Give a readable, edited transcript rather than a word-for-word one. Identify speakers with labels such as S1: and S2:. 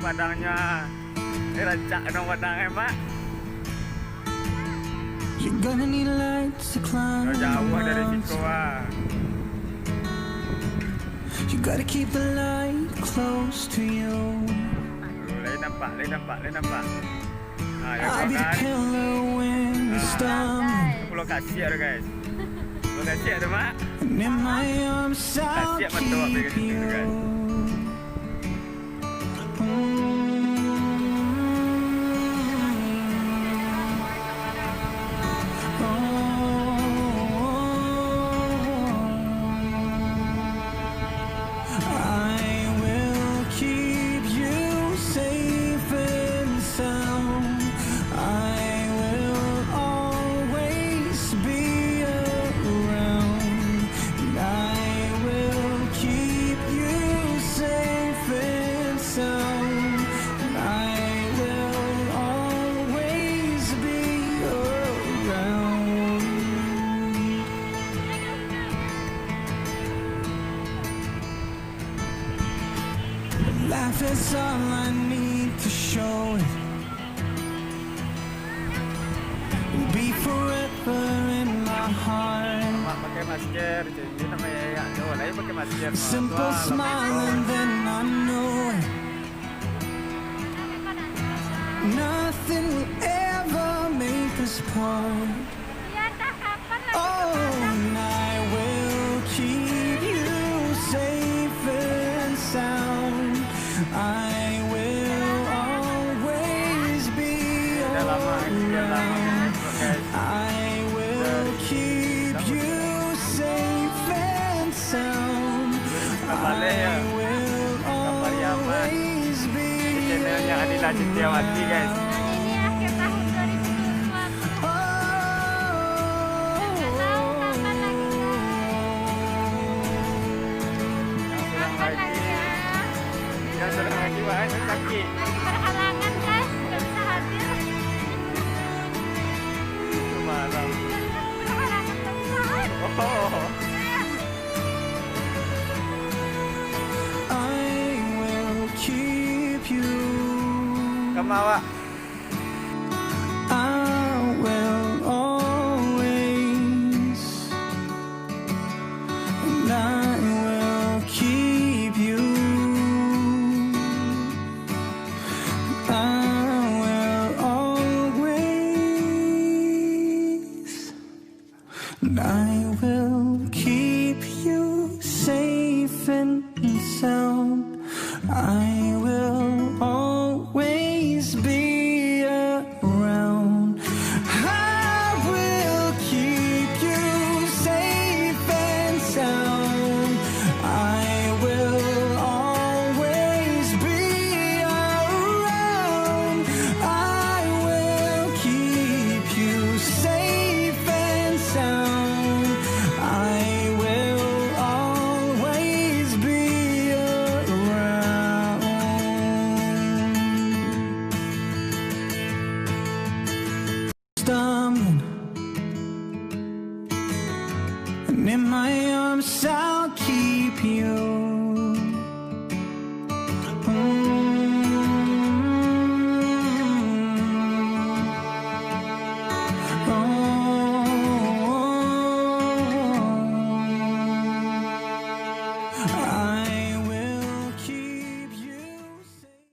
S1: padangnya. Ini rancak dong padangnya, Mak.
S2: You're gonna need lights to climb.
S1: Jauh dari situ, Wak.
S2: You gotta keep the light close to you.
S1: Lain nampak. Nah, ya
S2: I'll be the
S1: kan.
S2: killer when you stumble.
S1: Lokasi ada, guys. Lokasi ada, Mak.
S2: And in my arms I'll
S1: Kasih betul apa
S2: keep
S1: gitu,
S2: you.
S1: guys.
S2: Life is all I need to show it. Will be forever in my heart.
S1: Mak pakai masker, jadi namanya ya. Coba lagi pakai masker.
S2: Simple smile and then I know it. Nothing will ever make us part. Oh, and I will keep you safe and sound. I will always be around. I will keep you safe and sound. I will always be
S1: Channelnya Adila Cintiawati, guys.
S3: Ini akhir tahun 2021. Nggak tahu kapan lagi, kapan lagi ya.
S1: Yang sedang lagi banyak sakit.
S3: Berhalangan guys, nggak bisa hadir.
S1: Malam.
S3: Berhalangan nggak bisa hadir.
S1: Oh.
S2: I will keep you.
S1: Kamawa.
S2: I will always, and I will keep you. I will always, and I will keep you safe and sound. I will always be around. I will keep you safe and sound. I will always be around. I will keep you safe and sound. I will always be around. Stumbling, and in my arms I'll keep you.